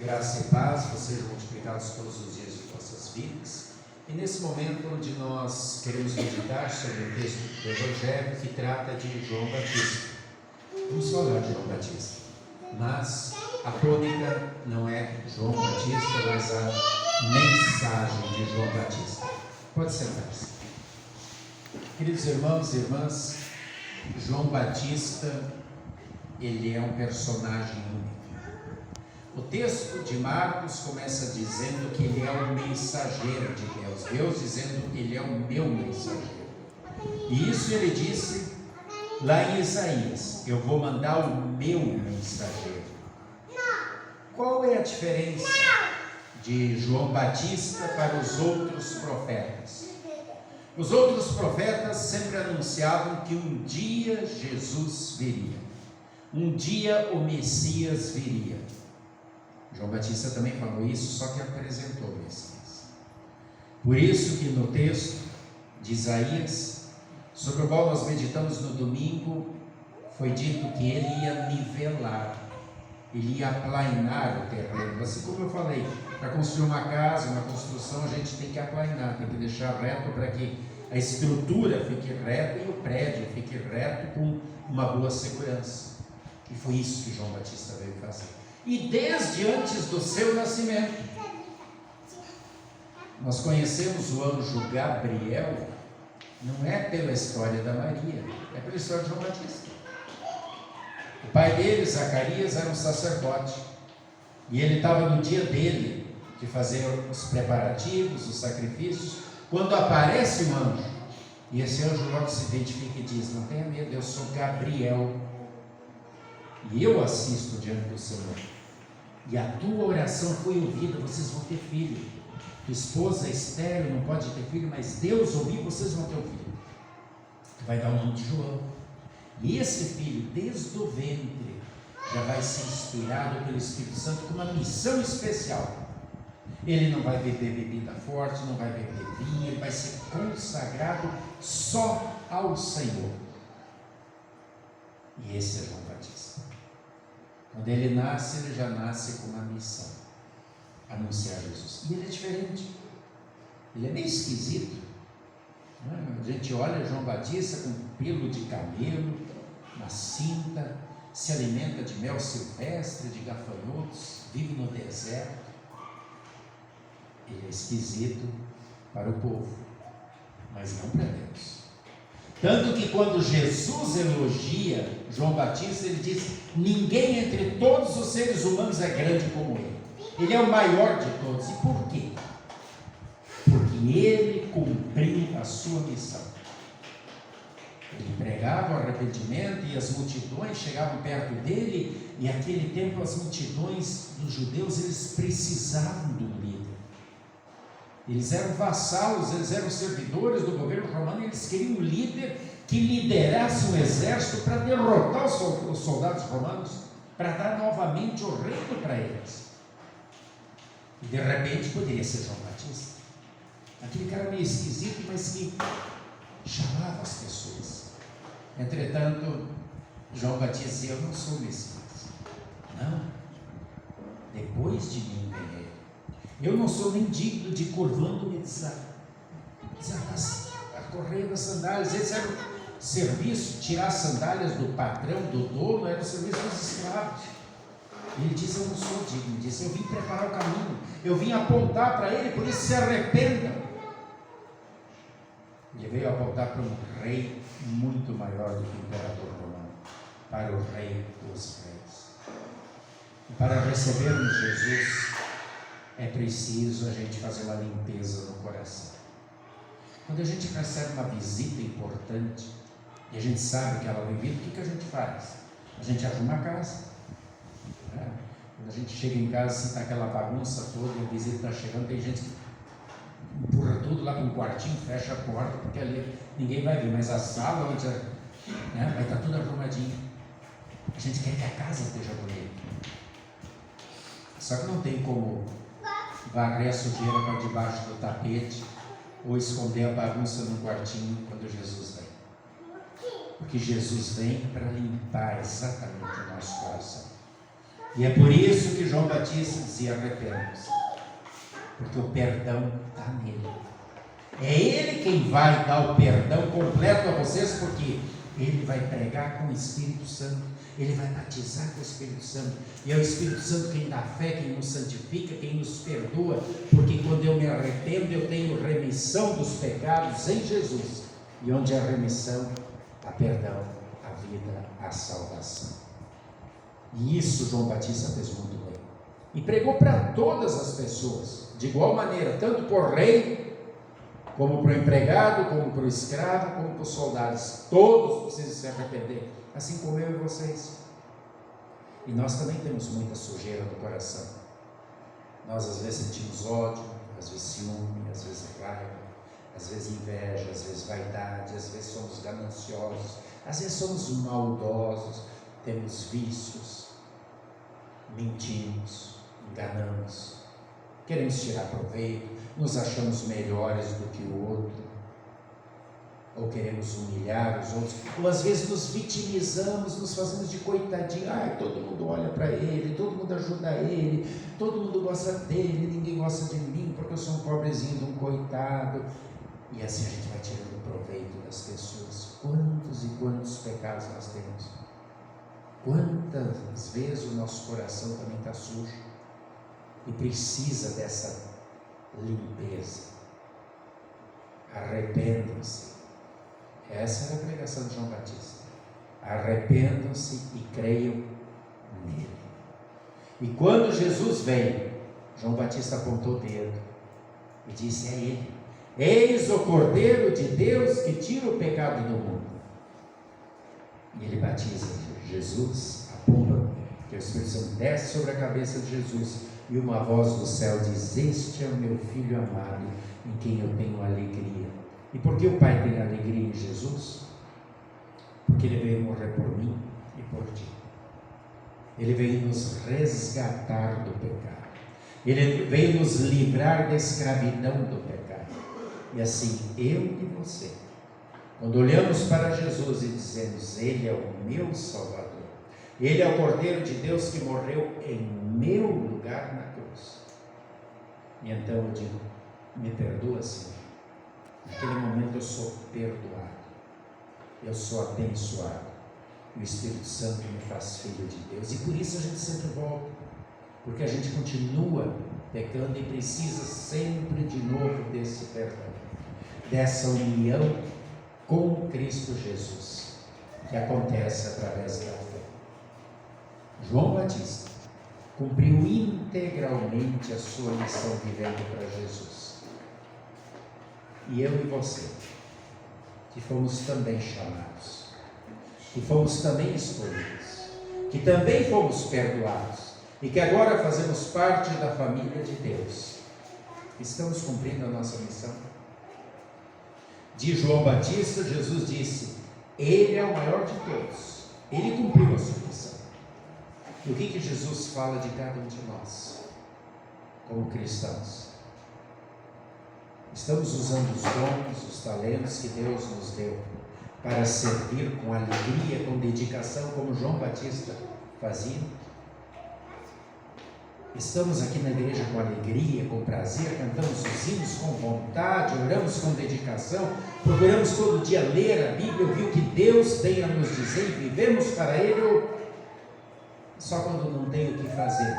Graça e paz, vocês multiplicados todos os dias de vossas vidas. E nesse momento onde nós queremos meditar sobre o texto do Evangelho que trata de João Batista. Vamos falar de João Batista, mas a tônica não é João Batista, mas a mensagem de João Batista. Pode sentar-se. Queridos irmãos e irmãs, João Batista, ele é um personagem único. O texto de Marcos começa dizendo que ele é o mensageiro de Deus. Deus dizendo que ele é o meu mensageiro. E isso ele disse lá em Isaías: eu vou mandar o meu mensageiro. Qual é a diferença de João Batista para os outros profetas? Os outros profetas sempre anunciavam que um dia Jesus viria. Um dia o Messias viria. João Batista também falou isso, só que apresentou o Messias. Por isso que no texto de Isaías, sobre o qual nós meditamos no domingo, foi dito que ele ia nivelar, ele ia aplainar o terreno. Assim como eu falei, para construir uma casa, uma construção, a gente tem que aplainar, tem que deixar reto para que a estrutura fique reta e o prédio fique reto com uma boa segurança. E foi isso que João Batista veio fazer. E desde antes do seu nascimento, nós conhecemos o anjo Gabriel, não é pela história da Maria, é pela história de João Batista. O pai dele, Zacarias, era um sacerdote, e ele estava no dia dele, de fazer os preparativos, os sacrifícios, quando aparece um anjo, e esse anjo logo se identifica e diz: não tenha medo, eu sou Gabriel, e eu assisto diante do Senhor, e a tua oração foi ouvida, vocês vão ter filho. Tua esposa estéril não pode ter filho, mas Deus ouviu, vocês vão ter um filho. Tu vai dar o nome de João. E esse filho, desde o ventre, já vai ser inspirado pelo Espírito Santo com uma missão especial. Ele não vai beber bebida forte, não vai beber vinho, ele vai ser consagrado só ao Senhor. E esse é João Batista. Quando ele nasce, ele já nasce com uma missão: anunciar Jesus. E ele é diferente, ele é meio esquisito. A gente olha João Batista com pelo de camelo, na cinta, se alimenta de mel silvestre, de gafanhotos, vive no deserto. Ele é esquisito para o povo, mas não para Deus. Tanto que quando Jesus elogia João Batista, ele diz: ninguém entre todos os seres humanos é grande como ele. Ele é o maior de todos. E por quê? Porque ele cumpriu a sua missão. Ele pregava o arrependimento e as multidões chegavam perto dele, e naquele tempo as multidões dos judeus, eles precisavam de um líder. Eles eram vassalos, eles eram servidores do governo romano, e eles queriam um líder que liderasse um exército para derrotar os soldados romanos, para dar novamente o reino para eles. E de repente poderia ser João Batista, aquele cara meio esquisito, mas que chamava as pessoas. Entretanto, João Batista dizia: eu não sou o Messias, não, depois de mim vem ele. Eu não sou nem digno de curvando-me a correia das sandálias. Esse era o serviço, tirar as sandálias do patrão, do dono, era o serviço dos escravos. Ele diz: eu não sou digno disso, eu vim preparar o caminho, eu vim apontar para ele, por isso se arrependa. Ele veio apontar para um rei muito maior do que o imperador romano, para o rei dos reis. E para recebermos Jesus, é preciso a gente fazer uma limpeza no coração. Quando a gente recebe uma visita importante, e a gente sabe que ela vem vindo, o que a gente faz? A gente arruma a casa. Quando a gente chega em casa, assim, está aquela bagunça toda, a visita está chegando, tem gente que empurra tudo lá para um quartinho, fecha a porta, porque ali ninguém vai ver, mas a sala onde vai estar tudo arrumadinho. A gente quer que a casa esteja bonita. Só que não tem como varrer a sujeira para debaixo do tapete ou esconder a bagunça no quartinho quando Jesus vem. Porque Jesus vem para limpar exatamente o nosso coração. E é por isso que João Batista dizia: arrependam-se, porque o perdão está nele. É Ele quem vai dar o perdão completo a vocês, porque Ele vai pregar com o Espírito Santo, Ele vai batizar com o Espírito Santo, e é o Espírito Santo quem dá fé, quem nos santifica, quem nos perdoa, porque quando eu me arrependo, eu tenho remissão dos pecados em Jesus, e onde há remissão, há perdão, a vida, a salvação. E isso João Batista fez muito bem, e pregou para todas as pessoas, de igual maneira, tanto por rei, como para o empregado, como para o escravo, como para os soldados. Todos precisam se arrepender, assim como eu e vocês. E nós também temos muita sujeira no coração. Nós às vezes sentimos ódio, às vezes ciúme, às vezes raiva, às vezes inveja, às vezes vaidade, às vezes somos gananciosos, às vezes somos maldosos, temos vícios, mentimos, enganamos, queremos tirar proveito, nos achamos melhores do que o outro, ou queremos humilhar os outros, ou às vezes nos vitimizamos, nos fazemos de coitadinho. Ai, todo mundo olha para ele, todo mundo ajuda ele, todo mundo gosta dele, ninguém gosta de mim porque eu sou um pobrezinho de um coitado. E assim a gente vai tirando proveito das pessoas. Quantos e quantos pecados nós temos? Quantas vezes o nosso coração também está sujo e precisa dessa limpeza. Arrependam-se. Essa era a pregação de João Batista. Arrependam-se e creiam nele. E quando Jesus veio, João Batista apontou o dedo e disse: é ele. Eis o Cordeiro de Deus que tira o pecado do mundo. E ele batiza Jesus, aponta que o Espírito Santo desce sobre a cabeça de Jesus, e uma voz do céu diz: este é o meu Filho amado, em quem eu tenho alegria. E por que o Pai tem alegria em Jesus? Porque Ele veio morrer por mim e por ti. Ele veio nos resgatar do pecado. Ele veio nos livrar da escravidão do pecado. E assim, eu e você, quando olhamos para Jesus e dizemos: Ele é o meu Salvador, Ele é o Cordeiro de Deus que morreu em meu lugar na cruz. E então eu digo: me perdoa, Senhor. Naquele momento eu sou perdoado, eu sou abençoado. O Espírito Santo me faz filho de Deus. E por isso a gente sempre volta, porque a gente continua pecando e precisa sempre de novo desse perdão, dessa união com Cristo Jesus, que acontece através da fé. João Batista cumpriu integralmente a sua missão vivendo para Jesus. E eu e você, que fomos também chamados, que fomos também escolhidos, que também fomos perdoados, e que agora fazemos parte da família de Deus, estamos cumprindo a nossa missão? De João Batista, Jesus disse: Ele é o maior de todos, Ele cumpriu a sua missão. E o que Jesus fala de cada um de nós, como cristãos? Estamos usando os dons, os talentos que Deus nos deu para servir com alegria, com dedicação, como João Batista fazia? Estamos aqui na igreja com alegria, com prazer, cantamos os hinos com vontade, oramos com dedicação, procuramos todo dia ler a Bíblia, ouvir o que Deus tem a nos dizer e vivemos para Ele, só quando não tem o que fazer?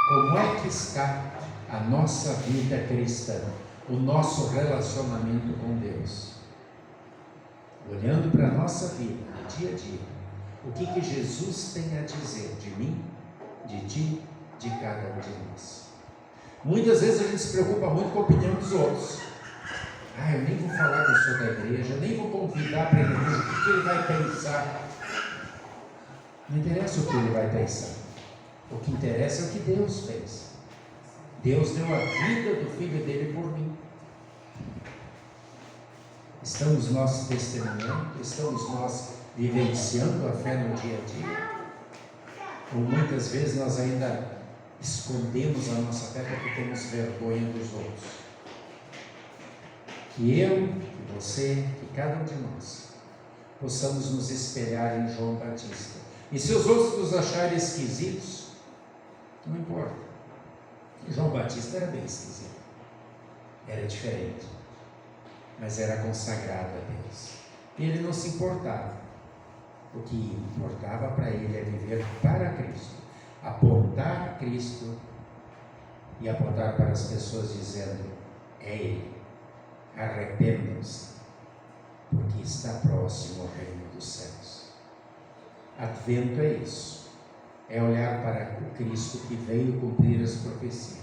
Como é que está a nossa vida cristã, o nosso relacionamento com Deus? Olhando para a nossa vida, no dia a dia, o que Jesus tem a dizer de mim, de ti, de cada um de nós? Muitas vezes a gente se preocupa muito com a opinião dos outros. Eu nem vou falar que eu sou da igreja, eu nem vou convidar para a igreja, o que ele vai pensar? Não interessa o que ele vai pensar, o que interessa é o que Deus fez. Deus deu a vida do Filho dele por mim. Estamos nós testemunhando, estamos nós vivenciando a fé no dia a dia? Ou muitas vezes nós ainda escondemos a nossa fé porque temos vergonha dos outros? Que eu, que você, que cada um de nós possamos nos espelhar em João Batista, E se os outros nos acharem esquisitos, não importa. João Batista era bem esquisito. Era diferente. Mas era consagrado a Deus. E ele não se importava. O que importava para ele é viver para Cristo. Apontar Cristo e apontar para as pessoas dizendo: é Ele. Arrependam-se, porque está próximo o reino dos céus. Advento é isso. É olhar para o Cristo que veio cumprir as profecias.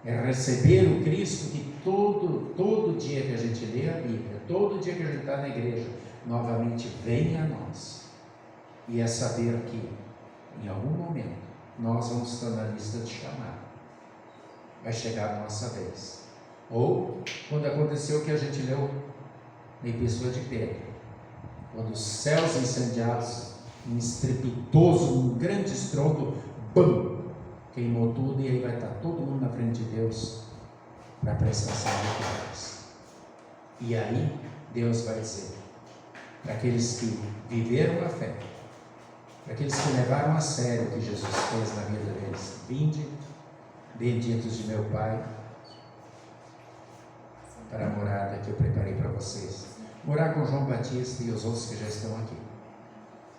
É receber o Cristo que todo dia que a gente lê a Bíblia, todo dia que a gente está na igreja, novamente vem a nós. E é saber que, em algum momento, nós vamos estar na lista de chamado. Vai chegar a nossa vez. Ou, quando aconteceu o que a gente leu na Epístola de Pedro, quando os céus incendiados, um estrepitoso, um grande estrondo, bam, queimou tudo, e aí vai estar todo mundo na frente de Deus para a prestação de contas. E aí Deus vai dizer para aqueles que viveram a fé, para aqueles que levaram a sério o que Jesus fez na vida deles: vinde, benditos de meu Pai, para a morada que eu preparei para vocês. Morar com João Batista e os outros que já estão aqui.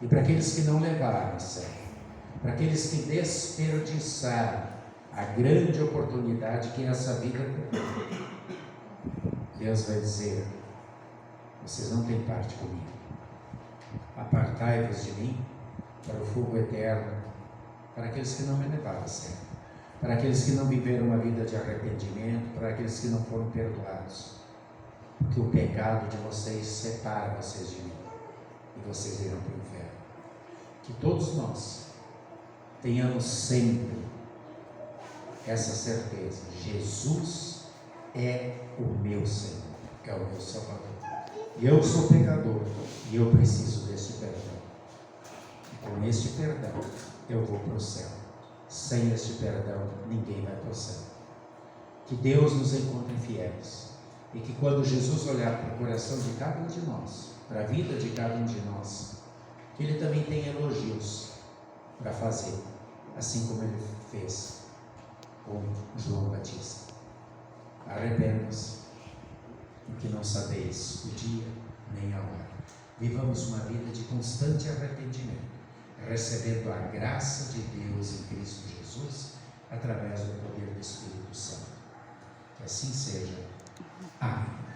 E para aqueles que não levaram a sério, para aqueles que desperdiçaram a grande oportunidade que essa vida tem, Deus vai dizer: vocês não têm parte comigo. Apartai-vos de mim para o fogo eterno, para aqueles que não me levaram a sério, para aqueles que não viveram uma vida de arrependimento, para aqueles que não foram perdoados, porque o pecado de vocês separa vocês de mim e vocês irão para o inferno. Que todos nós tenhamos sempre essa certeza: Jesus é o meu Senhor, é o meu Salvador. E eu sou pecador e eu preciso deste perdão. E com este perdão eu vou para o céu. Sem este perdão ninguém vai para o céu. Que Deus nos encontre fiéis e que quando Jesus olhar para o coração de cada um de nós, para a vida de cada um de nós, que Ele também tenha elogios para fazer, assim como Ele fez com João Batista. Arrependam-se, porque não sabeis o dia nem a hora. Vivamos uma vida de constante arrependimento, recebendo a graça de Deus em Cristo Jesus, através do poder do Espírito Santo. Que assim seja. Amém.